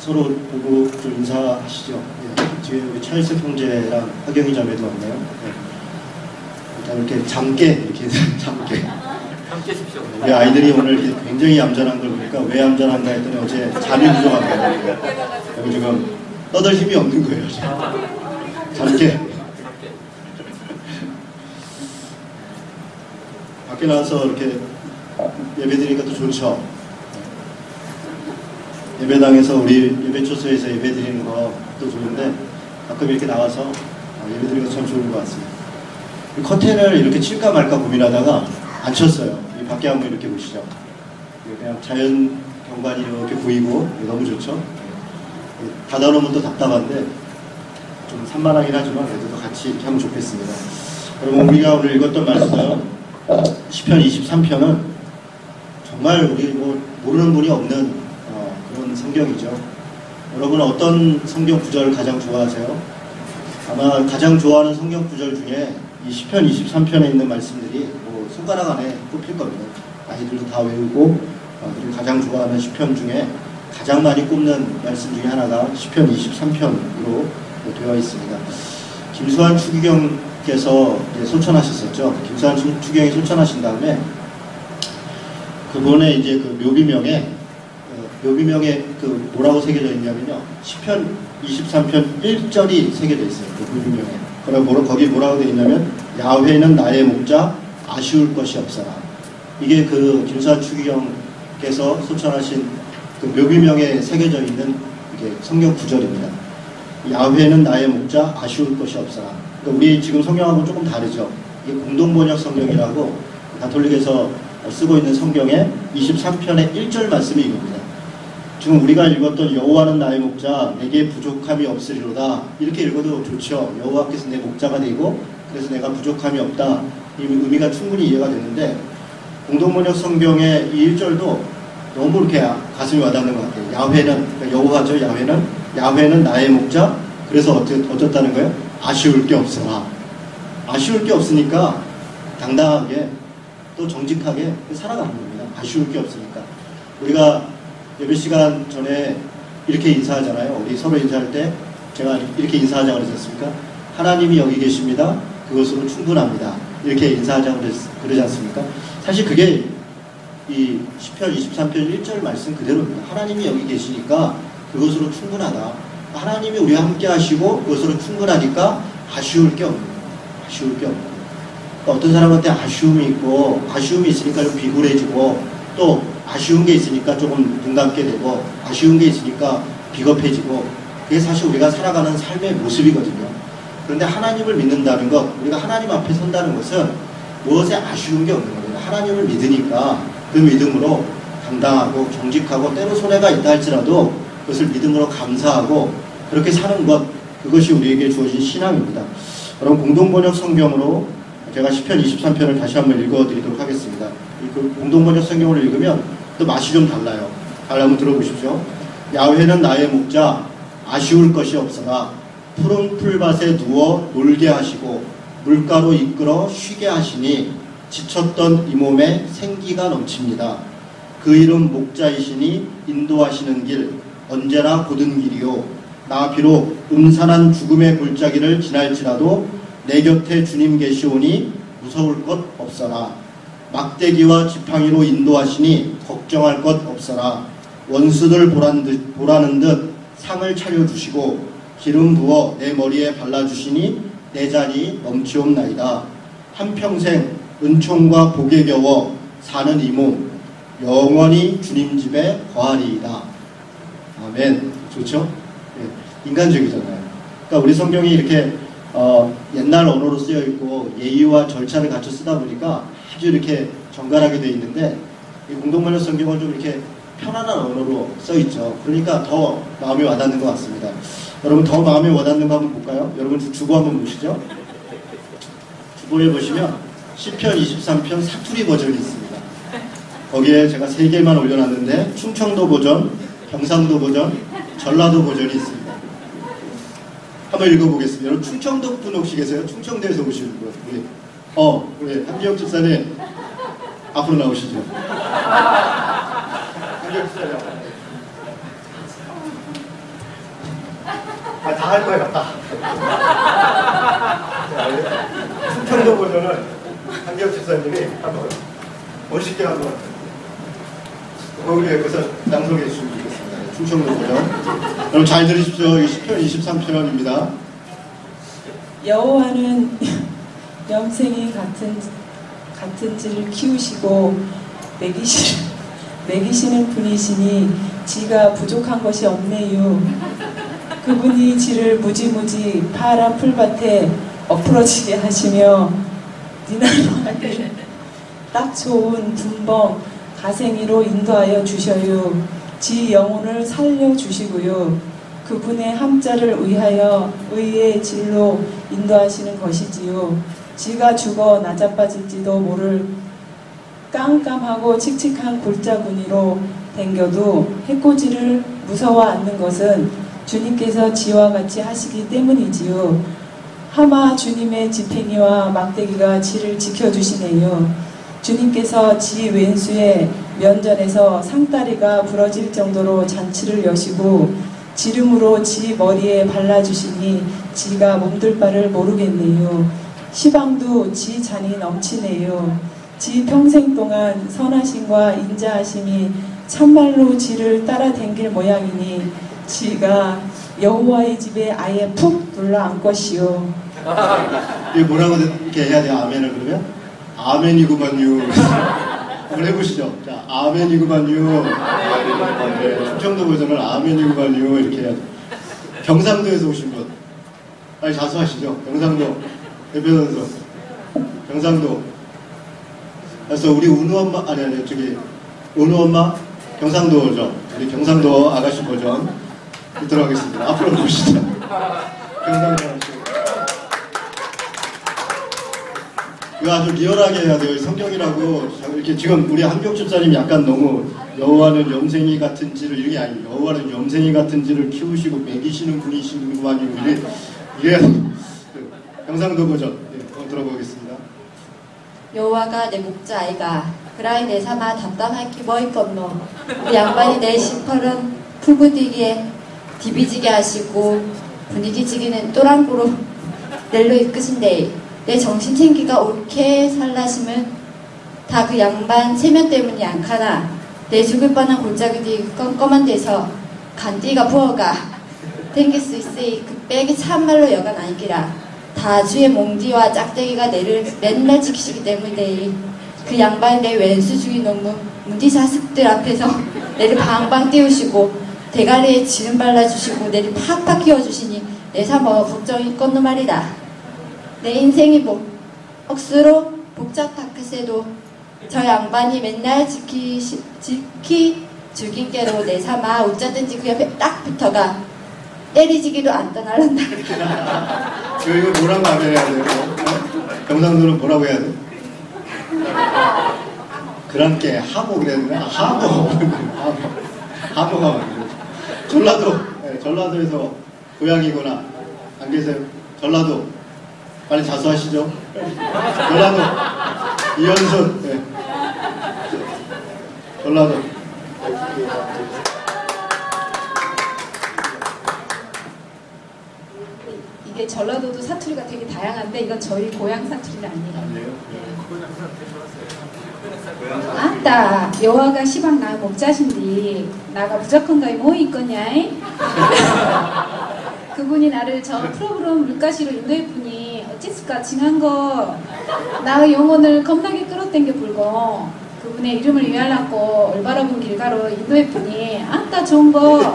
서로 보고 좀 인사하시죠. 예. 뒤에 우리 찰스 형제랑 하경이 자매도 왔나요? 예. 일단 이렇게 잠깨 이렇게 잠깨. 함께십시오. 우리 아이들이 오늘 이렇게 굉장히 얌전한 걸 보니까 왜 얌전한가 했더니 어제 잠이 부족한가요? 여기 지금 떠들 힘이 없는 거예요. 잠깨. 밖에 나와서 이렇게 예배드리니까 또 좋죠. 예배당에서 우리 예배초소에서 예배드리는 것도 좋은데 가끔 이렇게 나와서 예배드리는 거 참 좋은 것 같습니다. 이 커튼을 이렇게 칠까 말까 고민하다가 안 쳤어요. 이 밖에 한번 이렇게 보시죠. 그냥 자연 경관이 이렇게 보이고 너무 좋죠. 닫아놓으면 또 답답한데 좀 산만하긴 하지만 그래도 같이 이렇게 하면 좋겠습니다. 여러분, 우리가 오늘 읽었던 말씀 시편 23편은 정말 우리 모르는 분이 없는 그런 성경이죠. 여러분은 어떤 성경 구절을 가장 좋아하세요? 아마 가장 좋아하는 성경 구절 중에 이 시편 23편에 있는 말씀들이 손가락 안에 꼽힐 겁니다. 아이들도 다 외우고 그리고 가장 좋아하는 시편 중에 가장 많이 꼽는 말씀 중에 하나가 시편 23편으로 되어 있습니다. 김수환 추기경께서 소천하셨었죠. 김수환 추기경이 소천하신 다음에 그분의 이제 그 묘비명에 그 뭐라고 새겨져 있냐면요, 시편 23편 1절이 새겨져 있어요. 그 묘비명에. 그리고 거기 뭐라고 되어 있냐면 야훼는 나의 목자 아쉬울 것이 없어라. 이게 그 김수환 추기경께서 소천하신 그 묘비명에 새겨져 있는 이게 성경 구절입니다. 야훼는 나의 목자 아쉬울 것이 없어라. 그러니까 우리 지금 성경하고 조금 다르죠. 이게 공동번역 성경이라고 가톨릭에서 쓰고 있는 성경의 23편의 1절 말씀이 이겁니다. 지금 우리가 읽었던 여호와는 나의 목자 내게 부족함이 없으리로다, 이렇게 읽어도 좋죠. 여호와께서 내 목자가 되고 그래서 내가 부족함이 없다, 이 의미가 충분히 이해가 되는데 공동번역 성경의 이 1절도 너무 이렇게 가슴이 와닿는 것 같아요. 야훼는, 그러니까 여호와죠. 야훼는 나의 목자, 그래서 어쨌다는 거예요? 아쉬울 게 없어라. 아쉬울 게 없으니까 당당하게 또 정직하게 살아가는 겁니다. 아쉬울 게 없으니까. 우리가 예배 시간 전에 이렇게 인사하잖아요. 우리 서로 인사할 때 제가 이렇게 인사하자고 그러셨습니까? 하나님이 여기 계십니다. 그것으로 충분합니다. 이렇게 인사하자고 그러지 않습니까? 사실 그게 이 시편 23편 1절 말씀 그대로입니다. 하나님이 여기 계시니까 그것으로 충분하다. 하나님이 우리와 함께 하시고 그것으로 충분하니까 아쉬울 게 없는 거예요. 아쉬울 게 없는 거예요. 그러니까 어떤 사람한테 아쉬움이 있고, 아쉬움이 있으니까 좀 비굴해지고, 또 아쉬운 게 있으니까 조금 눈 감게 되고, 아쉬운 게 있으니까 비겁해지고, 그게 사실 우리가 살아가는 삶의 모습이거든요. 그런데 하나님을 믿는다는 것, 우리가 하나님 앞에 선다는 것은 무엇에 아쉬운 게 없는 겁니다. 하나님을 믿으니까 그 믿음으로 당당하고 정직하고, 때로 손해가 있다 할지라도 그것을 믿음으로 감사하고 그렇게 사는 것, 그것이 우리에게 주어진 신앙입니다. 여러분, 공동번역 성경으로 제가 시편 23편을 다시 한번 읽어드리도록 하겠습니다. 그 공동번역 성경을 읽으면 또 맛이 좀 달라요. 한번 들어보십시오. 야훼는 나의 목자 아쉬울 것이 없으나 푸른 풀밭에 누워 놀게 하시고 물가로 이끌어 쉬게 하시니 지쳤던 이 몸에 생기가 넘칩니다. 그 이름 목자이시니 인도하시는 길 언제나 곧은 길이요, 나 비록 음산한 죽음의 골짜기를 지날지라도 내 곁에 주님 계시오니 무서울 것 없어라. 막대기와 지팡이로 인도하시니 걱정할 것 없어라. 원수들 보라는 듯 상을 차려주시고 기름 부어 내 머리에 발라주시니 내 잔이 넘치옵나이다. 한평생 은총과 복에 겨워 사는 이 몸 영원히 주님 집에 거하리이다. 아멘. 좋죠? 네, 인간적이잖아요. 그러니까 우리 성경이 이렇게 옛날 언어로 쓰여 있고 예의와 절차를 갖춰 쓰다 보니까 아주 이렇게 정갈하게 되어 있는데, 이 공동번역 성경은 좀 이렇게 편안한 언어로 써 있죠. 그러니까 더 마음이 와닿는 것 같습니다. 여러분, 더 마음이 와닿는 거 한번 볼까요? 여러분, 주보 한번 보시죠. 주보에 보시면 시편 23편 사투리 버전이 있습니다. 거기에 제가 3개만 올려놨는데 충청도 버전, 경상도 버전, 전라도 버전이 있습니다. 한번 읽어보겠습니다. 여러분, 충청도 분 혹시 계세요? 충청도에서 오시는 분. 우리 한기혁 집사님 앞으로 나오시죠. 한기혁 집사님. 다 할 거예요, 다. 충청도 버전은 한기혁 집사님이 한번 멋있게 한번 거기에 그래서 낭송해 주시면 좋겠습니다. 충청도 버전. 여러분 잘 들으십시오. 10편 23편입니다. 여호와는 염생이 같은 지를 키우시고 먹이시는 분이시니 지가 부족한 것이 없네요. 그분이 지를 무지무지 파란 풀밭에 엎으러지게 하시며 니나로 하는 딱 좋은 분봉 가생이로 인도하여 주셔요. 지 영혼을 살려주시고요. 그분의 함자를 위하여 의의 진로 인도하시는 것이지요. 지가 죽어 나자빠질지도 모를 깜깜하고 칙칙한 골짜구니로 댕겨도 해코지를 무서워 않는 것은 주님께서 지와 같이 하시기 때문이지요. 하마 주님의 지팽이와 막대기가 지를 지켜주시네요. 주님께서 지 왼수의 면전에서 상다리가 부러질 정도로 잔치를 여시고 지름으로 지 머리에 발라주시니 지가 몸둘 바를 모르겠네요. 시방도 지 잔이 넘치네요. 지 평생 동안 선하심과 인자하심이 참말로 지를 따라댕길 모양이니 지가 여호와의 집에 아예 푹 눌러앉 것이요. 이게 뭐라고 이렇게 해야 돼요? 아멘을 그러면? 아멘이구만요. 한번 해보시죠. 자, 아멘이구만요. 네, 충청도 버전은 아멘이구만요. 이렇게 해야 돼요. 경상도에서 오신 분. 빨리 자수하시죠. 경상도 대표 선수. 경상도. 그래서 우리 은우 엄마, 아니, 저기, 은우 엄마 경상도 버전. 우리 경상도 아가씨 버전. 들어가겠습니다. 앞으로 보시죠. 경상도 아가씨. 이거 아주 리얼하게 해야 돼요. 성경이라고 이렇게 지금 우리 한기혁 집사님 약간 너무 여호와는 염생이 같은 지를 이게 아니에요. 여호와는 염생이 같은 지를 키우시고 먹이시는 분이시구만요. 이게 경상도 버전 한번 들어보겠습니다. 여호와가 내 목자아이가 그라이 내 삼아 답답할기 뭐 있건노. 우리 양반이 내 시퍼런 풀부디기에 디비지게 하시고 분위기지기는 또랑꾸로 낼로 이끄신데 내 정신 챙기가 옳게 살라심은 다 그 양반 세면 때문이 않카나 내 죽을 뻔한 골짜기디 껌껌한 데서 간띠가 부어가 댕길 수 있으이 그 백이 참말로 여간 아니기라. 다 주의 몽디와 짝대기가 내를 맨날 지키시기 때문에 그 양반이 내 왼수 주의 놈무 문디 자식들 앞에서 내를 방방 띄우시고 대가리에 지름 발라주시고 내를 팍팍 끼워주시니 내 사뭐 걱정이 껐노 말이다. 내 인생이 억수로 복잡하게도 저 양반이 맨날 지키 죽인 게로 내 삼아 어쩌든지 그 옆에 딱 붙어가 때리지기도 안 떠날란다. 이거 뭐라고 하면 해야 돼요? 경상도는 뭐라고 해야 돼? 그랑께 하모 그래야 되나? 하모가 맞아요. 전라도, 네, 전라도에서 고향이거나 안 계세요? 전라도 빨리 자수하시죠. 전라도 이현순, 네. 전라도. 이게 전라도도 사투리가 되게 다양한데 이건 저희 고향 사투리는 아니에요. 아따 여호와가 시방 나 목자신디 나가 부족한가이 뭐 있겠냐? 그분이 나를 저 프로그램 물가시로 인도했더니 어찌스까 징한 거 나의 영혼을 겁나게 끌어당겨 불고 그분의 이름을 위하려고 올바라본 길가로 인도했더니 아따 좋은 거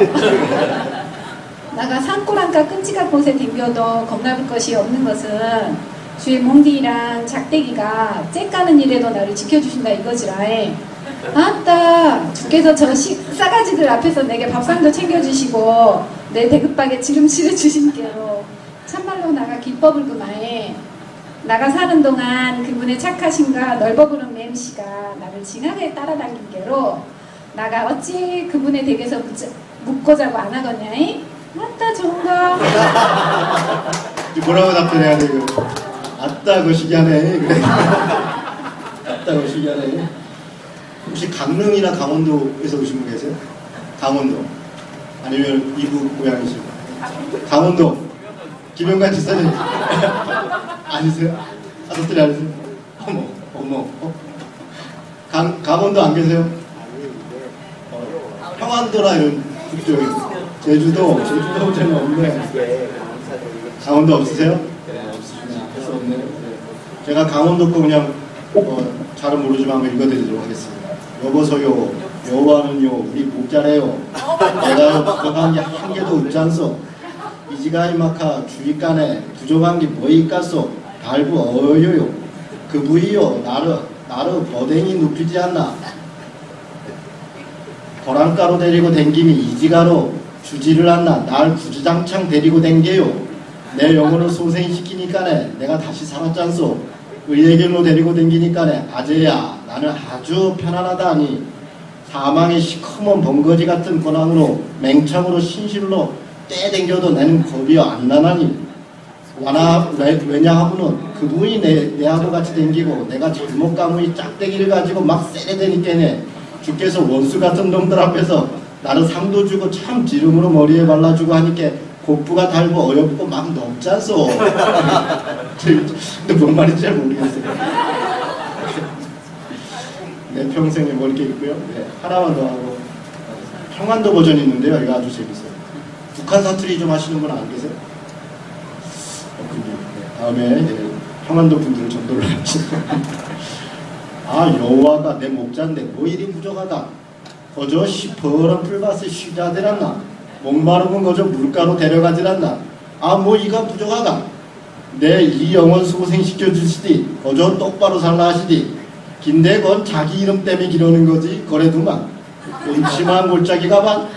나가 산골한가 끔찍한 곳에 댕겨도 겁나볼 것이 없는 것은 주의 몽디랑 작대기가 째까는 일에도 나를 지켜주신다 이거지라. 아따 주께서 저 싸가지들 앞에서 내게 밥상도 챙겨주시고 내 대급박에 지름칠을 주신께로 참말로 나가 기법을 그마해. 나가 사는 동안 그분의 착하심과 넓어보는 맴씨가 나를 징하게 따라다닌 게로 나가 어찌 그분의 댁에서 묵고자고 안 하겠냐? 아따 좋은가? 뭐라고 답변해야 돼 이거? 아따 거시기하네. 그래. 아따 거시기하네. 혹시 강릉이나 강원도에서 오신 분 계세요? 강원도 아니면 이부 고향이시고 강원도 김영관 지사님 아니세요? 가족들이 아니세요? 어머 강원도 안 계세요? 평안도나 이런 그쪽 제주도는 없네. 강원도 없으세요? 없으시네. 그래서 없네요. 네. 제가 강원도 거 그냥 잘은 모르지만 한번 읽어드리도록 하겠습니다. 여보소요 여호와는요 우리 목자래요. 내가요 부족한 게 한 개도 없지 않소. 이지가 이마카 주위간에 부족한 게 뭐 있겠소. 달부 어요요 그 부위요 나를 버댕이 눕히지 않나. 고랑가로 데리고 댕김이 이지가로 주지를 않나. 날 구주장창 데리고 댕겨요. 내 영혼을 소생시키니까네 내가 다시 살았잖소. 의의 길로 데리고 댕기니까네 아재야 나는 아주 편안하다 하니. 사망의 시커먼 번거지 같은 권항으로 맹창으로 신실로 떼댕겨도 나는 겁이 안 나나니. 왜냐하면은 그분이 내하고 같이 댕기고 내가 잘못 가문이 짝대기를 가지고 막 세례되니까네 주께서 원수 같은 놈들 앞에서 나를 상도 주고 참 지름으로 머리에 발라주고 하니까 곱부가 달고 어렵고 막 넘지 않소. 근데 뭔 말인지 잘 모르겠어요. 내 평생에 뭐 이렇게 있고요. 네, 하나만 더 하고 평안도 버전이 있는데요. 이거 아주 재밌어요. 북한 사투리 좀 하시는 분 안 계세요? 없군요. 네, 다음에 평안도 분들을 전도를 하시죠. 아 여호와가 내 목자인데 뭐 이리 부족하다. 거저 시퍼런 풀밭에 쉬자들 않나. 목마르면 거저 물가로 데려가질 않나. 아 뭐 이가 부족하다. 내 이 영혼 소생시켜 주시디 거저 똑바로 살라 하시디. 긴데 그건 자기 이름 때문에 기르는 거지 거래두만. 음침한 골짜기가 반.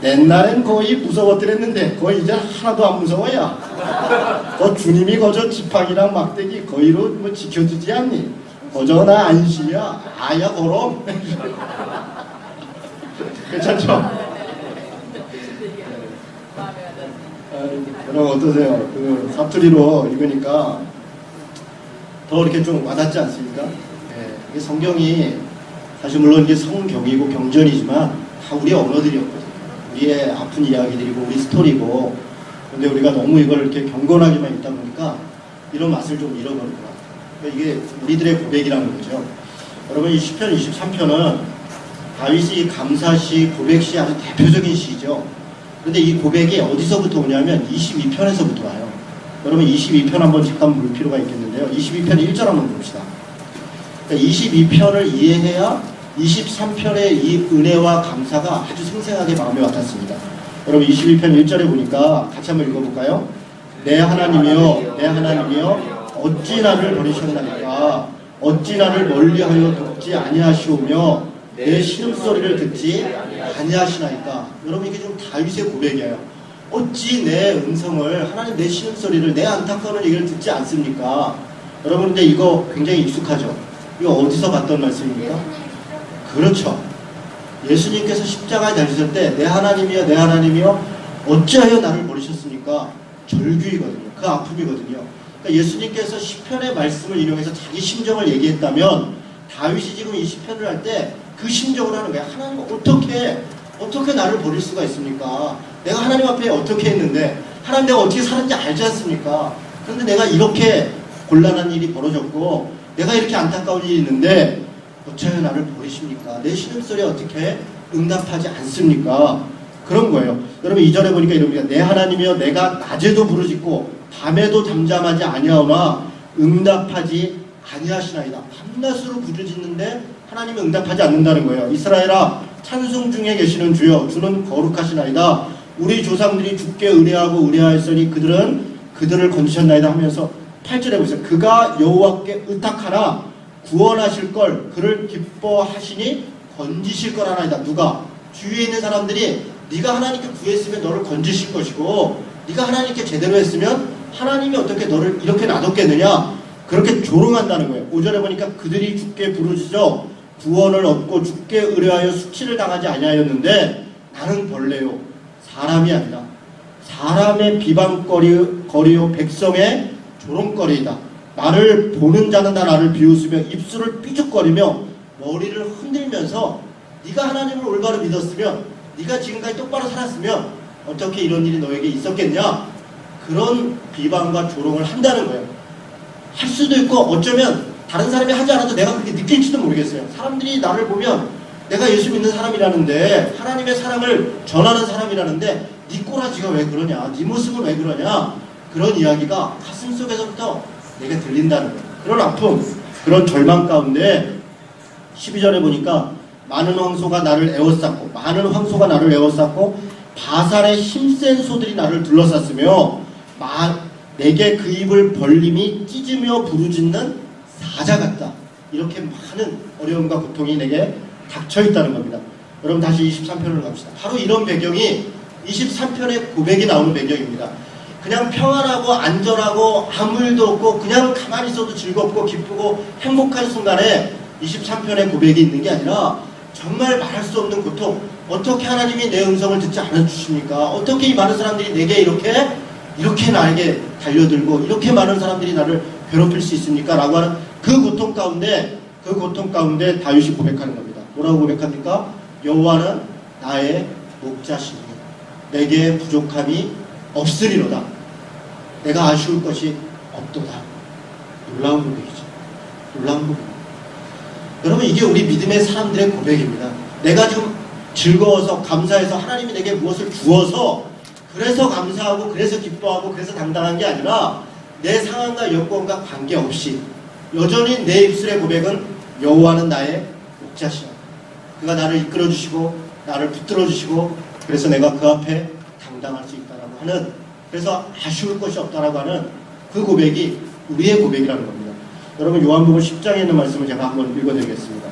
옛날엔 거의 무서웠더랬는데 거의 이제 하나도 안 무서워야. 그 주님이 거저 지팡이랑 막대기 거의로 뭐 지켜주지 않니. 거저 나 안심이야. 아야 거럼. 괜찮죠? 여러분 어떠세요? 그 사투리로 읽으니까 더 이렇게 좀 와닿지 않습니까? 네, 이게 성경이 사실 물론 이게 성경이고 경전이지만 다 우리의 언어들이었거든요. 우리의 아픈 이야기들이고 우리 스토리고. 근데 우리가 너무 이걸 이렇게 경건하게만 읽다 보니까 이런 맛을 좀 잃어버린 것 같아요. 그러니까 이게 우리들의 고백이라는 거죠. 여러분 이 시편 23편은 다윗이 감사시, 고백시 아주 대표적인 시죠. 그런데 이 고백이 어디서부터 오냐면 22편에서부터 와요. 여러분 22편 한번 잠깐 볼 필요가 있겠는데요. 22편 1절 한번 봅시다. 그러니까 22편을 이해해야 23편의 이 은혜와 감사가 아주 생생하게 마음에 와닿습니다. 여러분 22편 1절에 보니까 같이 한번 읽어볼까요? 내 하나님이여 내 하나님이여 어찌 나를 버리셨나이까. 어찌 나를 멀리하여 돕지 아니하시오며 내 신음소리를 듣지 아니하시나이까. 여러분 이게 좀 다윗의 고백이에요. 어찌 내 음성을 하나님 내 신음소리를 내 안타까운 얘기를 듣지 않습니까? 여러분 근데 이거 굉장히 익숙하죠? 이거 어디서 봤던 말씀입니까? 그렇죠. 예수님께서 십자가에 달리실 때 내 하나님이여 내 하나님이여 어찌하여 나를 버리셨습니까? 절규이거든요. 그 아픔이거든요. 그러니까 예수님께서 시편의 말씀을 인용해서 자기 심정을 얘기했다면 다윗이 지금 이 시편을 할 때 그 심정을 하는 거야. 하나님 어떻게 나를 버릴 수가 있습니까? 내가 하나님 앞에 어떻게 했는데 하나님 내가 어떻게 살았는지 알지 않습니까? 그런데 내가 이렇게 곤란한 일이 벌어졌고 내가 이렇게 안타까운 일이 있는데 어찌하여 나를 버리십니까? 내 신음소리에 어떻게 응답하지 않습니까? 그런 거예요. 여러분 2절에 보니까 이럽니다. 내 하나님이여 내가 낮에도 부르짖고 밤에도 잠잠하지 아니하오나 응답하지 아니하시나이다. 밤낮으로 부르짖는데 하나님은 응답하지 않는다는 거예요. 이스라엘아 찬송 중에 계시는 주여 주는 거룩하시나이다. 우리 조상들이 주께 의뢰하고 의뢰하였으니 그들을 건지셨나이다 하면서 8절에 보세요. 그가 여호와께 의탁하라 구원하실 걸 그를 기뻐하시니 건지실 거라나이다. 누가? 주위에 있는 사람들이 네가 하나님께 구했으면 너를 건지실 것이고 네가 하나님께 제대로 했으면 하나님이 어떻게 너를 이렇게 놔뒀겠느냐. 그렇게 조롱한다는 거예요. 5절에 보니까 그들이 주께 부르짖어 구원을 얻고 주께 의뢰하여 수치를 당하지 아니하였는데 나는 벌레요 사람이 아니라 사람의 비방거리요 백성의 조롱거리이다. 나를 보는 자는 다 나를 비웃으며 입술을 삐죽거리며 머리를 흔들면서 네가 하나님을 올바로 믿었으면 네가 지금까지 똑바로 살았으면 어떻게 이런 일이 너에게 있었겠냐? 그런 비방과 조롱을 한다는 거예요. 할 수도 있고 어쩌면 다른 사람이 하지 않아도 내가 그렇게 느낄지도 모르겠어요. 사람들이 나를 보면 내가 예수 믿는 사람이라는데, 하나님의 사랑을 전하는 사람이라는데 네 꼬라지가 왜 그러냐, 네 모습은 왜 그러냐, 그런 이야기가 가슴속에서부터 내게 들린다는 거예요. 그런 아픔, 그런 절망 가운데 12절에 보니까 많은 황소가 나를 에워쌌고, 많은 황소가 나를 에워쌌고 바살의 힘센 소들이 나를 둘러쌌으며 내게 그 입을 벌림이 찢으며 부르짖는 사자 같다. 이렇게 많은 어려움과 고통이 내게 닥쳐있다는 겁니다. 여러분 다시 23편으로 갑시다. 바로 이런 배경이 23편의 고백이 나오는 배경입니다. 그냥 평안하고 안전하고 아무 일도 없고 그냥 가만히 있어도 즐겁고 기쁘고 행복한 순간에 23편의 고백이 있는 게 아니라 정말 말할 수 없는 고통, 어떻게 하나님이 내 음성을 듣지 않아주십니까? 어떻게 이 많은 사람들이 내게 이렇게 나에게 달려들고 이렇게 많은 사람들이 나를 괴롭힐 수 있습니까? 라고 하는 그 고통 가운데 다윗이 고백하는 겁니다. 뭐라고 고백합니까? 여호와는 나의 목자시니 내게 부족함이 없으리로다. 내가 아쉬울 것이 없도다. 놀라운 고백이죠. 놀라운 고백. 여러분 이게 우리 믿음의 사람들의 고백입니다. 내가 지금 즐거워서 감사해서 하나님이 내게 무엇을 주어서 그래서 감사하고 그래서 기뻐하고 그래서 당당한 게 아니라 내 상황과 여건과 관계없이 여전히 내 입술의 고백은 여호와는 나의 목자시라. 그가 나를 이끌어주시고 나를 붙들어주시고 그래서 내가 그 앞에 당당할 수 있다라고 하는, 그래서 아쉬울 것이 없다라고 하는 그 고백이 우리의 고백이라는 겁니다. 여러분 요한복음 10장에 있는 말씀을 제가 한번 읽어드리겠습니다.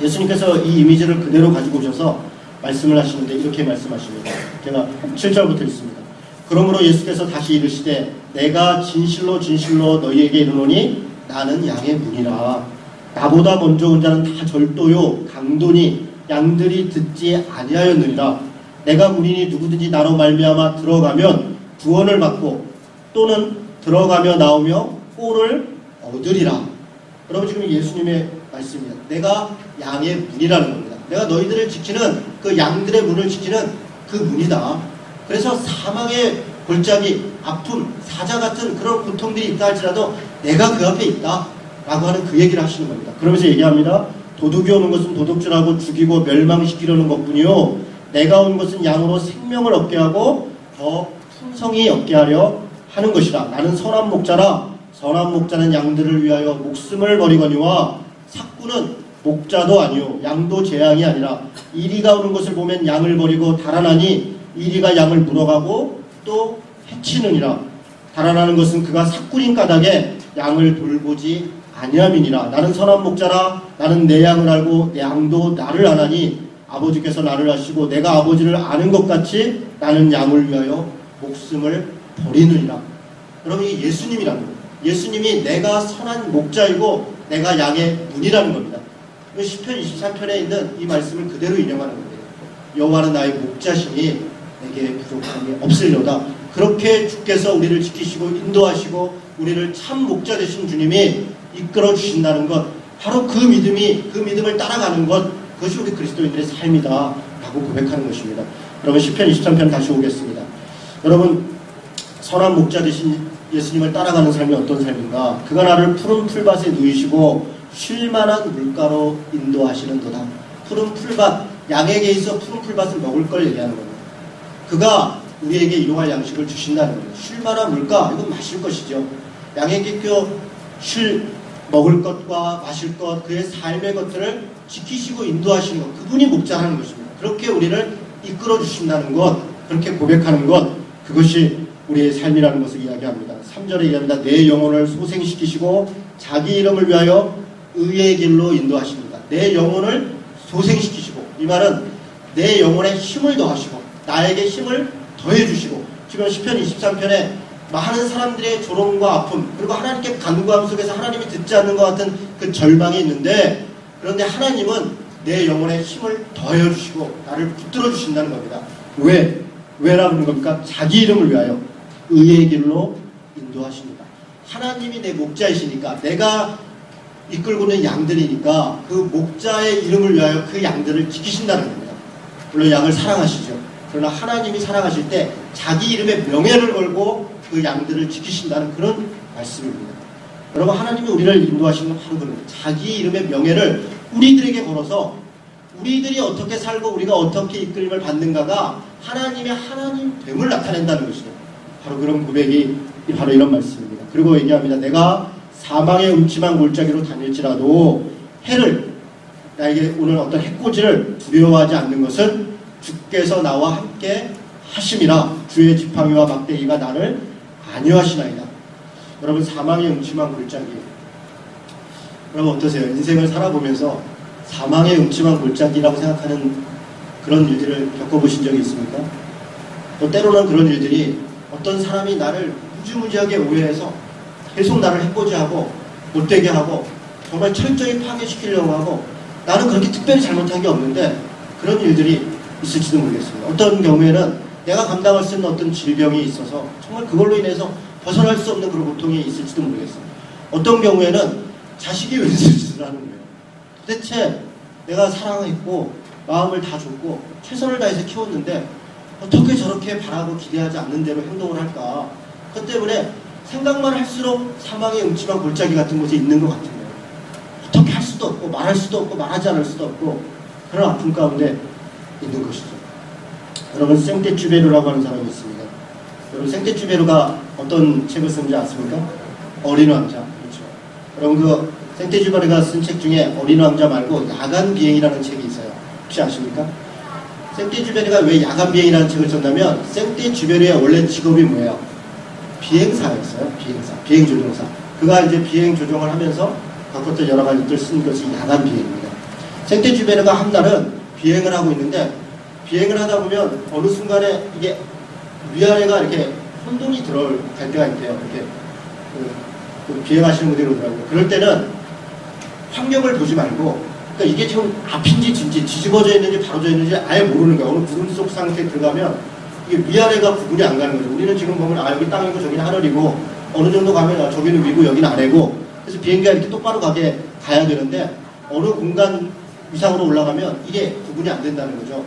예수님께서 이 이미지를 그대로 가지고 오셔서 말씀을 하시는데 이렇게 말씀하십니다. 제가 7절부터 읽습니다. 그러므로 예수께서 다시 이르시되 내가 진실로 진실로 너희에게 이르노니 나는 양의 문이라. 나보다 먼저 온 자는 다 절도요 강도니 양들이 듣지 아니하였느니라. 내가 문이니 누구든지 나로 말미암아 들어가면 구원을 받고 또는 들어가며 나오며 꼴을 얻으리라. 여러분 지금 예수님의 말씀입니다. 내가 양의 문이라는 겁니다. 내가 너희들을 지키는 그 양들의 문을 지키는 그 문이다. 그래서 사망의 골짜기, 아픔, 사자 같은 그런 고통들이 있다 할지라도 내가 그 앞에 있다 라고 하는 그 얘기를 하시는 겁니다. 그러면서 얘기합니다. 도둑이 오는 것은 도둑질하고 죽이고 멸망시키려는 것뿐이요 내가 온 것은 양으로 생명을 얻게 하고 더 풍성히 얻게 하려 하는 것이라. 나는 선한 목자라. 선한 목자는 양들을 위하여 목숨을 버리거니와 삭구는 목자도 아니요 양도 제 양이 아니라 이리가 오는 것을 보면 양을 버리고 달아나니 이리가 양을 물어가고 또 해치느니라. 달아나는 것은 그가 삭구린 까닭에 양을 돌보지 아니함이니라. 나는 선한 목자라. 나는 내 양을 알고 내 양도 나를 아나니 아버지께서 나를 아시고 내가 아버지를 아는 것 같이 나는 양을 위하여 목숨을 버리느니라. 여러분 이게 예수님이라는 거예요. 예수님이 내가 선한 목자이고 내가 양의 문이라는 겁니다. 10편 23편에 있는 이 말씀을 그대로 인용하는 겁니다. 여호와는 나의 목자시니 내게 부족함이 없으리로다. 그렇게 주께서 우리를 지키시고 인도하시고 우리를 참 목자 되신 주님이 이끌어 주신다는 것, 바로 그 믿음을 따라가는 것, 그것이 우리 그리스도인들의 삶이다 라고 고백하는 것입니다. 여러분 10편 23편 다시 오겠습니다. 여러분 선한 목자 되신 예수님을 따라가는 삶이 어떤 삶인가? 그가 나를 푸른 풀밭에 누이시고 쉴만한 물가로 인도하시는도다. 푸른 풀밭, 양에게 있어 푸른 풀밭을 먹을 걸 얘기하는 겁니다. 그가 우리에게 일용할 양식을 주신다는 겁니다. 쉴만한 물가, 이건 마실 것이죠. 양에게 먹을 것과 마실 것, 그의 삶의 것들을 지키시고 인도하시는 것, 그분이 목자라는 것입니다. 그렇게 우리를 이끌어 주신다는 것, 그렇게 고백하는 것, 그것이 우리의 삶이라는 것을 이야기합니다. 3절에 얘기합니다. 내 영혼을 소생시키시고 자기 이름을 위하여 의의 길로 인도하십니다. 내 영혼을 소생시키시고, 이 말은 내 영혼에 힘을 더하시고 나에게 힘을 더해주시고, 지금 10편 23편에 많은 사람들의 조롱과 아픔, 그리고 하나님께 간구함 속에서 하나님이 듣지 않는 것 같은 그 절망이 있는데, 그런데 하나님은 내 영혼에 힘을 더해주시고 나를 붙들어 주신다는 겁니다. 왜라고 하는 겁니까? 자기 이름을 위하여 의의 길로 인도하십니다. 하나님이 내 목자이시니까, 내가 이끌고는 양들이니까 그 목자의 이름을 위하여 그 양들을 지키신다는 겁니다. 물론 양을 사랑하시죠. 그러나 하나님이 사랑하실 때 자기 이름의 명예를 걸고 그 양들을 지키신다는 그런 말씀입니다. 여러분, 하나님이 우리를 인도하시는 건 바로 그런 거예요. 자기 이름의 명예를 우리들에게 걸어서 우리들이 어떻게 살고 우리가 어떻게 이끌림을 받는가가 하나님의 하나님됨을 나타낸다는 것이죠. 바로 그런 고백이 바로 이런 말씀입니다. 그리고 얘기합니다. 내가 사망의 음침한 골짜기로 다닐지라도 해를, 나에게 오늘 어떤 해코지를 두려워하지 않는 것은 주께서 나와 함께 하심이라. 주의 지팡이와 막대기가 나를 안위하시나이다. 여러분, 사망의 음침한 골짜기, 여러분 어떠세요? 인생을 살아보면서 사망의 음침한 골짜기라고 생각하는 그런 일들을 겪어보신 적이 있습니까? 또 때로는 그런 일들이 어떤 사람이 나를 무지무지하게 오해해서 계속 나를 해코지하고 못되게 하고 정말 철저히 파괴시키려고 하고, 나는 그렇게 특별히 잘못한 게 없는데 그런 일들이 있을지도 모르겠습니다. 어떤 경우에는 내가 감당할 수 있는 어떤 질병이 있어서 정말 그걸로 인해서 벗어날 수 없는 그런 고통이 있을지도 모르겠습니다. 어떤 경우에는 자식이 은수짓을 하는 거예요. 도대체 내가 사랑했고 마음을 다 줬고 최선을 다해서 키웠는데 어떻게 저렇게 바라고 기대하지 않는 대로 행동을 할까? 그것 때문에 생각만 할수록 사망의 음침한 골짜기 같은 곳에 있는 것 같은 거예요. 어떻게 할 수도 없고 말할 수도 없고 말하지 않을 수도 없고 그런 아픔 가운데 있는 것이죠. 여러분, 생떼쥐베르라고 하는 사람이 있습니다. 여러분, 생떼쥐베르가 어떤 책을 쓴지 아십니까? 어린 왕자. 그렇죠. 여러분, 그 생떼쥐베르가 쓴 책 중에 어린 왕자 말고 야간 비행이라는 책이 있어요. 혹시 아십니까? 생떼쥐베르가 왜 야간 비행이라는 책을 썼냐면, 생떼쥐베르의 원래 직업이 뭐예요? 비행사였어요. 비행조종사. 그가 이제 비행 조종을 하면서 바꿨던 여러 가지들 쓴 것이 야간 비행입니다. 생떼쥐베르가 한 날은 비행을 하고 있는데, 비행을 하다 보면 어느 순간에 이게 위아래가 이렇게 혼돈이 들어갈 때가 있대요. 이렇게 비행하시는 분들이 그러더라고요. 그럴 때는 환경을 보지 말고, 그러니까 이게 지금 앞인지 뒤인지 뒤집어져 있는지 바로져 있는지 아예 모르는 거야. 어느 구름 속 상태에 들어가면 이게 위아래가 구분이 안 가는 거죠. 우리는 지금 보면 여기 땅이고 저기는 하늘이고 어느 정도 가면 저기는 위고 여기는 아래고, 그래서 비행기가 이렇게 똑바로 가야 되는데 어느 공간 이상으로 올라가면 이게 구분이 안 된다는 거죠.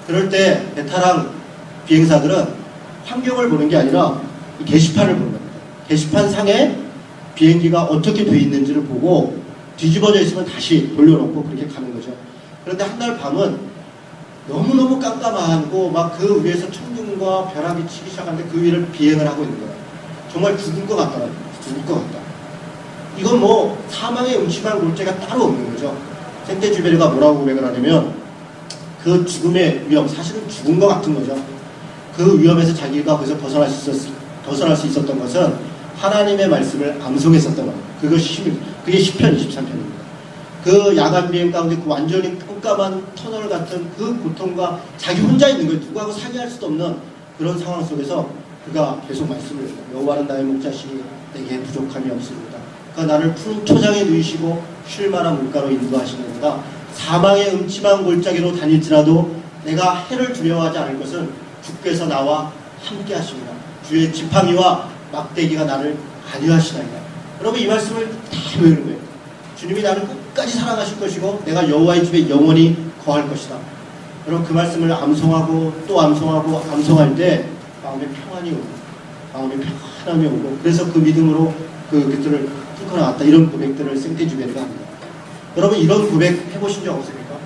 그럴 때 베테랑 비행사들은 환경을 보는 게 아니라 이 게시판을 보는 겁니다. 게시판 상에 비행기가 어떻게 돼 있는지를 보고 뒤집어져 있으면 다시 돌려놓고 그렇게 가는 거죠. 그런데 한 날 밤은 너무너무 깜깜하고 막 그 위에서 천둥과 벼락이 치기 시작하는데 그 위를 비행을 하고 있는 거예요. 정말 죽을 것 같더라고요. 죽을 것 같다. 이건 뭐 사망의 음침한 골짜기가 따로 없는 거죠. 생떼쥐베르가 뭐라고 고백을 하냐면, 그 죽음의 위험, 사실은 죽은 것 같은 거죠. 그 위험에서 자기가 거기서 벗어날 수 있었던 것은 하나님의 말씀을 암송했었던 거예요. 그게 시편 23편입니다. 그 야간 비행 가운데 그 완전히 깜깜한 터널 같은 그 고통과 자기 혼자 있는 거예요. 누구하고 상의할 수도 없는 그런 상황 속에서 그가 계속 말씀을 해요. 여호와는 나의 목자시니 내게 부족함이 없습니다. 그가 나를 푸른 초장에 누이시고 쉴 만한 물가로 인도하시는구나. 사망의 음침한 골짜기로 다닐지라도 내가 해를 두려워하지 않을 것은 주께서 나와 함께 하십니다. 주의 지팡이와 막대기가 나를 안위하시나이다. 여러분, 이 말씀을 다 외우는 거예요. 주님이 나를 끝까지 사랑하실 것이고 내가 여호와의 집에 영원히 거할 것이다. 여러분, 그 말씀을 암송하고 또 암송하고 암송할 때 마음에 평안이 오고 마음에 평안함이 오고, 그래서 그 믿음으로 그 곁들을 뚫고 나왔다. 이런 고백들을 생떼쥐베르가 합니다. 여러분, 이런 고백 해보신 적 없습니까?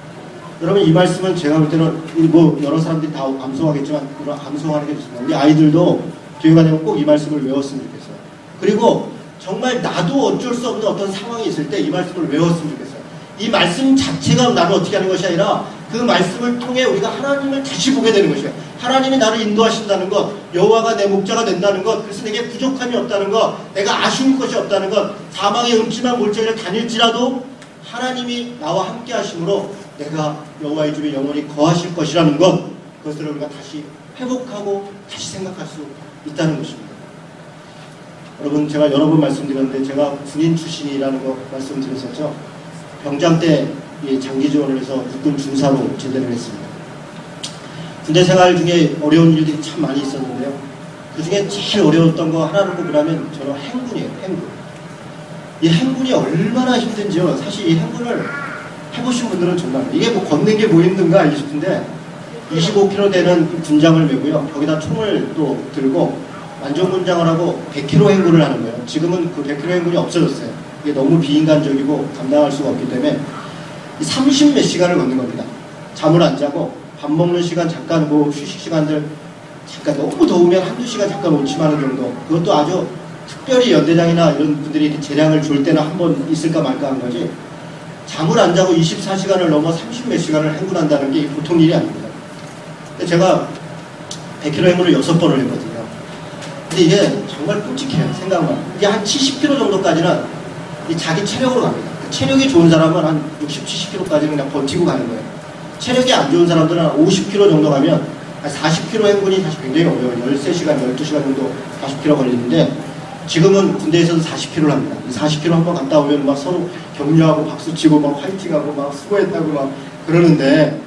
여러분, 이 말씀은 제가 볼 때는 뭐 여러 사람들이 다 암송하겠지만 이런 암송하는 게 좋습니다. 우리 아이들도 교회가 되면 꼭 이 말씀을 외웠으면 좋겠어요. 그리고 정말 나도 어쩔 수 없는 어떤 상황이 있을 때 이 말씀을 외웠으면 좋겠어요. 이 말씀 자체가 나를 어떻게 하는 것이 아니라 그 말씀을 통해 우리가 하나님을 다시 보게 되는 것이에요. 하나님이 나를 인도하신다는 것, 여호와가 내 목자가 된다는 것, 그래서 내게 부족함이 없다는 것, 내가 아쉬운 것이 없다는 것, 사망의 음침한 골짜기를 다닐지라도 하나님이 나와 함께 하심으로 내가 여호와의 집에 영원히 거하실 것이라는 것, 그것을 우리가 다시 회복하고 다시 생각할 수 있다는 것입니다. 여러분, 제가 여러 번 말씀드렸는데 제가 군인 출신이라는 거 말씀드렸었죠. 병장 때 장기 지원을 해서 육군 중사로 제대를 했습니다. 군대 생활 중에 어려운 일들이 참 많이 있었는데요. 그 중에 제일 어려웠던 거 하나를 꼽으라면 저는 행군이에요. 행군. 이 행군이 얼마나 힘든지요. 사실 이 행군을 해보신 분들은 정말 이게 뭐 걷는 게 뭐 힘든가 싶은데 25kg 되는 군장을 메고요. 거기다 총을 또 들고 만정군장을 하고 100km 행군을 하는 거예요. 지금은 그 100km 행군이 없어졌어요. 이게 너무 비인간적이고 감당할 수가 없기 때문에 30몇 시간을 걷는 겁니다. 잠을 안 자고 밥 먹는 시간 잠깐 뭐 휴식 시간들 잠깐 너무 더우면 한두 시간 잠깐 오침하는 정도. 그것도 아주 특별히 연대장이나 이런 분들이 이렇게 재량을 줄 때는 한 번 있을까 말까 하는 거지. 잠을 안 자고 24시간을 넘어 30몇 시간을 행군한다는 게 보통 일이 아닙니다. 근데 제가 100km 행군을 6번을 했거든요. 근데 이게 정말 끔찍해요. 생각만. 이게 한 70km 정도까지는 이 자기 체력으로 갑니다. 체력이 좋은 사람은 한 60, 70km까지는 그냥 버티고 가는 거예요. 체력이 안 좋은 사람들은 한 50km 정도 가면 한 40km 행군이 사실 굉장히 어려워요. 13시간, 12시간 정도 40km 걸리는데 지금은 군대에서도 40km를 합니다. 40km 한번 갔다 오면 막 서로 격려하고 박수치고 막 화이팅하고 막 수고했다고 막 그러는데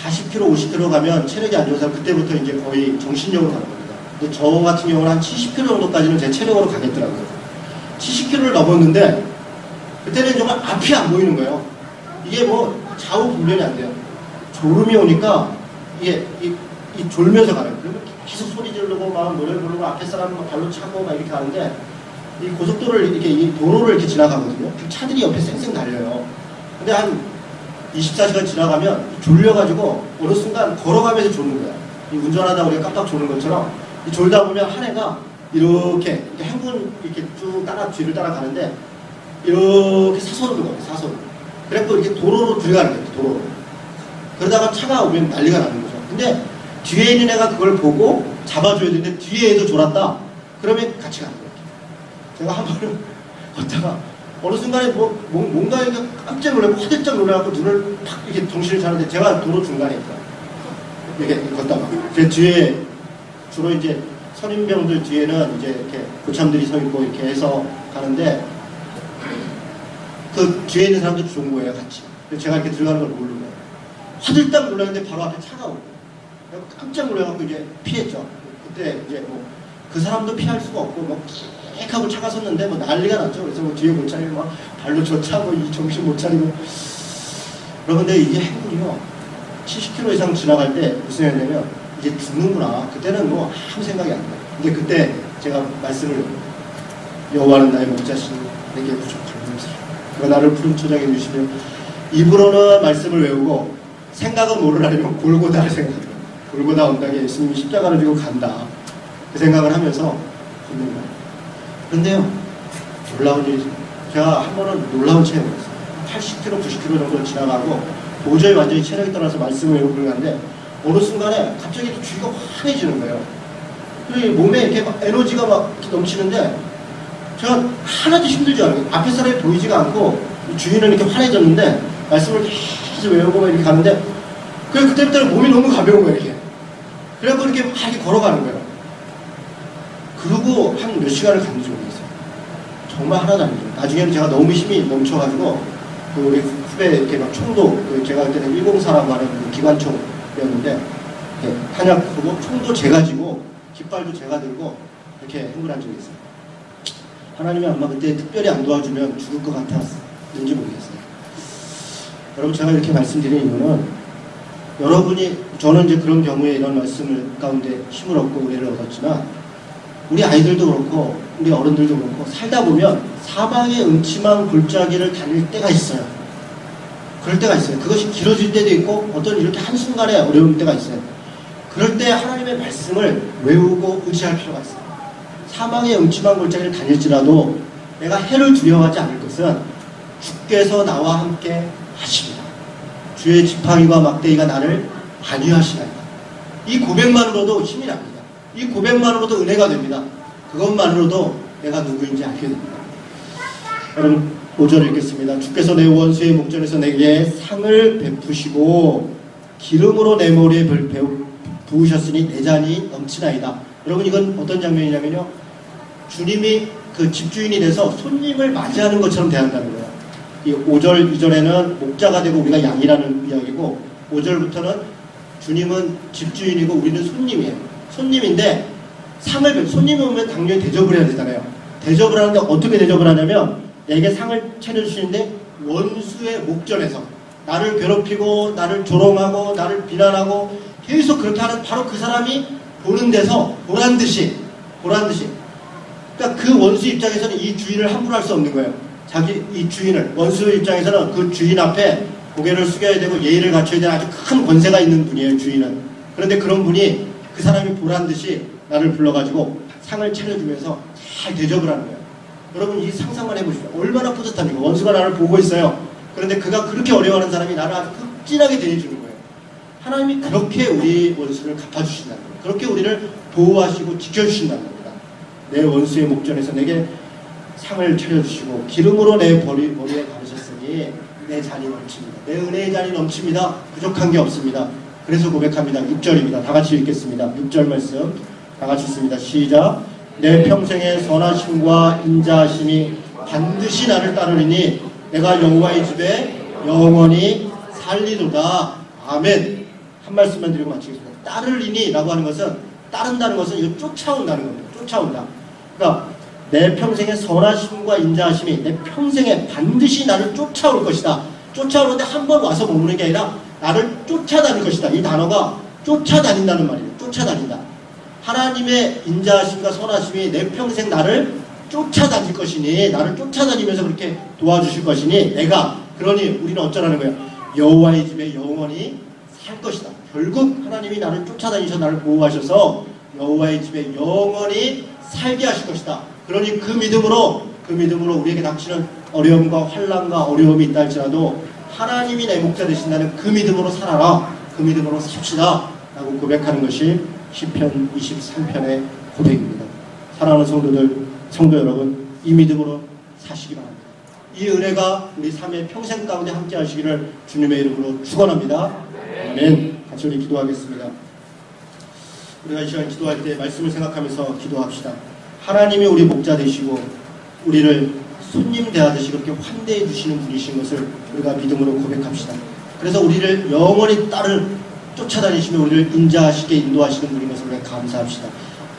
40km, 50km 가면 체력이 안 좋은 사람 그때부터 이제 거의 정신력으로 가는 겁니다. 근데 저 같은 경우는 한 70km 정도까지는 제 체력으로 가겠더라고요. 70km를 넘었는데 그때는 정말 앞이 안 보이는 거예요. 이게 뭐 좌우 분별이 안 돼요. 졸음이 오니까 이게 이 졸면서 가요. 그러면 계속 소리 지르고 막 노래 부르고 앞에 사람 막 발로 차고 막 이렇게 하는데 이 고속도로를 이렇게 이 도로를 이렇게 지나가거든요. 그 차들이 옆에 쌩쌩 달려요. 근데 한 24시간 지나가면 졸려가지고 어느 순간 걸어가면서 졸는 거야. 이 운전하다 우리가 깜빡 졸는 것처럼 이 졸다 보면 한 해가 이렇게 행군 이렇게 쭉 따라 뒤를 따라가는데 이렇게 사선으로 가요. 사선으로. 그래갖고 이렇게 도로로 들어가는 거예요. 도로로. 그러다가 차가 오면 난리가 나는 거죠. 근데 뒤에 있는 애가 그걸 보고 잡아줘야 되는데 뒤에 애도 졸았다. 그러면 같이 가는 거예요. 제가 한 번은 걷다가 어느 순간에 뭔가 이렇게 깜짝 놀라고 화들짝 놀라고 눈을 팍 이렇게 정신을 차는데 제가 도로 중간에 있어요. 이렇게 걷다가 제 뒤에 주로 이제 선임병들 뒤에는 이제 이렇게 고참들이 서 있고 이렇게 해서 가는데 그 뒤에 있는 사람들 좋은 거예요, 같이. 제가 이렇게 들어가는 걸 모르는 거예요. 화들딱 놀랐는데 바로 앞에 차가 오고 깜짝 놀라갖고 이제 피했죠. 그때 이제 뭐 그 사람도 피할 수가 없고 뭐 킥 하고 차가 섰는데 뭐 난리가 났죠. 그래서 뭐 뒤에 못 차리고 막 발로 젖차고 이 정신 못 차리고. 그런데 이게 행군이요. 70km 이상 지나갈 때 무슨 일이냐면 이제 죽는구나. 그때는 뭐 아무 생각이 안 나요. 근데 그때 제가 말씀을 여호와는 나의 목자시니 내게 부족하면서 그가 나를 푸른 초장에 주시며 입으로는 말씀을 외우고 생각은 뭐를 하려면 골고다를 생각해요. 골고다 언덕에 예수님이 십자가를 지고 간다. 그 생각을 하면서 걷는 거예요. 그런데요, 놀라운 일이 제가 한 번은 놀라운 체험을 했어요. 80km, 90km 정도 지나가고 도저히 완전히 체력이 떠나서 말씀을 외우고 가는데 어느 순간에 갑자기 주위가 환해지는 거예요. 그리고 몸에 이렇게 막 에너지가 막 이렇게 넘치는데 제가 하나도 힘들지 않아요. 앞에 사람이 보이지가 않고 주위는 이렇게 환해졌는데 말씀을 계속 외우고 이렇게 가는데 그때부터는 몸이 너무 가벼운 거예요. 이렇게. 그래갖고 이렇게 막 이렇게 걸어가는 거예요. 그러고 한 몇 시간을 갔는지 모르겠어요. 정말 하나도 안 돼요. 나중에는 제가 너무 힘이 넘쳐가지고 그 우리 후배 이렇게 막 총도 제가 그때는 104라고 하는 그 기관총이었는데 탄약하고 총도 제가 지고 깃발도 제가 들고 이렇게 행군한 적이 있어요. 하나님이 아마 그때 특별히 안 도와주면 죽을 것 같았는지 모르겠어요. 여러분 제가 이렇게 말씀드리는 이유는 여러분이 저는 이제 그런 경우에 이런 말씀을 가운데 힘을 얻고 은혜를 얻었지만 우리 아이들도 그렇고 우리 어른들도 그렇고 살다 보면 사방의 음침한 골짜기를 다닐 때가 있어요. 그럴 때가 있어요. 그것이 길어질 때도 있고 어떤 이렇게 한순간에 어려울 때가 있어요. 그럴 때 하나님의 말씀을 외우고 의지할 필요가 있어요. 사망의 음침한 골짜기를 다닐지라도 내가 해를 두려워하지 않을 것은 주께서 나와 함께 하십니다. 주의 지팡이와 막대기가 나를 안위하시나이다. 이 고백만으로도 힘이 납니다. 이 고백만으로도 은혜가 됩니다. 그것만으로도 내가 누구인지 알게 됩니다. 여러분 5절 읽겠습니다. 주께서 내 원수의 목전에서 내게 상을 베푸시고 기름으로 내 머리에 부으셨으니 내 잔이 넘치나이다. 여러분 이건 어떤 장면이냐면요. 주님이 그 집주인이 돼서 손님을 맞이하는 것처럼 대한다는 거예요. 이 5절, 2절에는 목자가 되고 우리가 양이라는 이야기고 5절부터는 주님은 집주인이고 우리는 손님이에요. 손님인데 손님이 오면 당연히 대접을 해야 되잖아요. 대접을 하는데 어떻게 대접을 하냐면 내게 상을 차려주시는데 원수의 목전에서 나를 괴롭히고 나를 조롱하고 나를 비난하고 계속 그렇게 하는 바로 그 사람이 보는 데서 보란듯이 그러니까 그 원수 입장에서는 이 주인을 함부로 할 수 없는 거예요. 자기 이 주인을 원수 입장에서는 그 주인 앞에 고개를 숙여야 되고 예의를 갖춰야 되는 아주 큰 권세가 있는 분이에요. 주인은. 그런데 그런 분이 그 사람이 보란듯이 나를 불러가지고 상을 차려주면서 잘 대접을 하는 거예요. 여러분 이 상상만 해보십시오. 얼마나 뿌듯합니까? 원수가 나를 보고 있어요. 그런데 그가 그렇게 어려워하는 사람이 나를 아주 극진하게 대해주는 거예요. 하나님이 그렇게 우리 원수를 갚아주신다는 거예요. 그렇게 우리를 보호하시고 지켜주신다는 겁니다. 내 원수의 목전에서 내게 상을 차려주시고 기름으로 내 머리에 바르셨으니 내 잔이 넘칩니다. 내 은혜의 잔이 넘칩니다. 부족한 게 없습니다. 그래서 고백합니다. 6절입니다. 다 같이 읽겠습니다. 6절 말씀 다 같이 읽습니다. 시작. 내 평생의 선하심과 인자하심이 반드시 나를 따르리니 내가 여호와의 집에 영원히 살리도다. 아멘. 한 말씀만 드리고 마치겠습니다. 따르리니 라고 하는 것은 따른다는 것은 이거 쫓아온다는 겁니다. 쫓아온다. 그러니까 내 평생의 선하심과 인자하심이 내 평생에 반드시 나를 쫓아올 것이다. 쫓아오는데 한 번 와서 머무는 게 아니라 나를 쫓아다닐 것이다. 이 단어가 쫓아다닌다는 말이에요. 쫓아다닌다. 하나님의 인자하심과 선하심이 내 평생 나를 쫓아다닐 것이니 나를 쫓아다니면서 그렇게 도와주실 것이니 내가 그러니 우리는 어쩌라는 거예요. 여호와의 집에 영원히 살 것이다. 결국 하나님이 나를 쫓아다니셔서 나를 보호하셔서 여호와의 집에 영원히 살게 하실 것이다. 그러니 그 믿음으로 우리에게 닥치는 어려움과 환난과 어려움이 있다 할지라도 하나님이 내 목자 되신다는 그 믿음으로 살아라. 그 믿음으로 삽시다. 라고 고백하는 것이 시편 23편의 고백입니다. 사랑하는 성도 여러분, 이 믿음으로 사시기 바랍니다. 이 은혜가 우리 삶의 평생 가운데 함께 하시기를 주님의 이름으로 축원합니다. 아멘. 같이 우리 기도하겠습니다. 우리가 이 시간 기도할 때 말씀을 생각하면서 기도합시다. 하나님이 우리 목자 되시고 우리를 손님 대하듯이 그렇게 환대해 주시는 분이신 것을 우리가 믿음으로 고백합시다. 그래서 우리를 영원히 쫓아다니시며 우리를 인자하시게 인도하시는 분인 것을 우리가 감사합시다.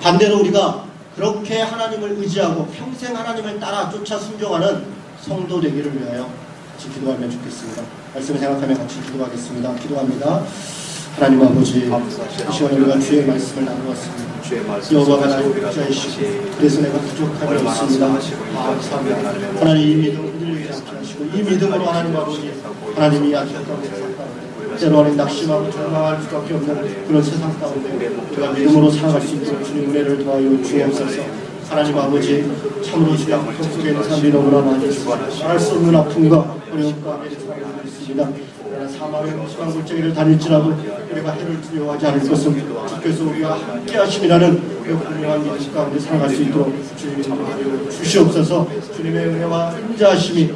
반대로 우리가 그렇게 하나님을 의지하고 평생 하나님을 따라 쫓아 순종하는 성도 되기를 위하여 같이 기도하면 좋겠습니다. 말씀을 생각하며 같이 기도하겠습니다. 기도합니다. 하나님 아버지, 이 시간에 우리가 주의 말씀을 나누었습니다. 여호와가 나의 목자이시고 그래서 내가 부족함이 없습니다. 감사합니다. 하나님 이 믿음 흔들리지 않게 하시고 이 믿음으로 하나님 아버지 하나님이 안타까운 세상 가운데 때로는 낙심하고 절망할 수밖에 없는 그런 세상 가운데 우리가 믿음으로 살아갈 수 있도록 주님 은혜를 더하여 주옵소서. 하나님 아버지 참으로 주님 속에 있는 사람들이 너무나 많이 있습니다. 말할 수 없는 아픔과 어려움 가운데 살아가고 있습니다. 사망의 심한 골짜기를 다닐지라도 우리가 해를 두려워하지 않을 것은 주께서 우리가 함께 하심이라는 그 분명한 믿음 가운데 살아갈 수 있도록 주님이 참하여 주시옵소서. 주님의 은혜와 인자하심이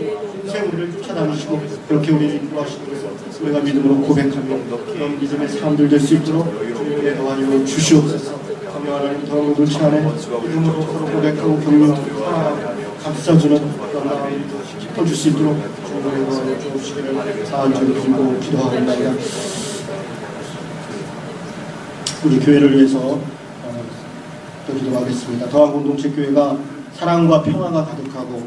평생 우리를 쫓아다니시고 그렇게 우리를 인도하시는 것을 우리가 믿음으로 고백하며 그런 믿음의 사람들 될 수 있도록 주님의 도와주여 주시옵소서. 성령 하나님 더욱 놓지 않아 믿음으로 서로 고백하고 격려하고 감싸주는 그런 마음이 깊어질 수 있도록 주님의 도와주여 주시기를 간절히 빌고 기도하옵나이다. 우리 교회를 위해서 또 기도하겠습니다. 더한 공동체 교회가 사랑과 평화가 가득하고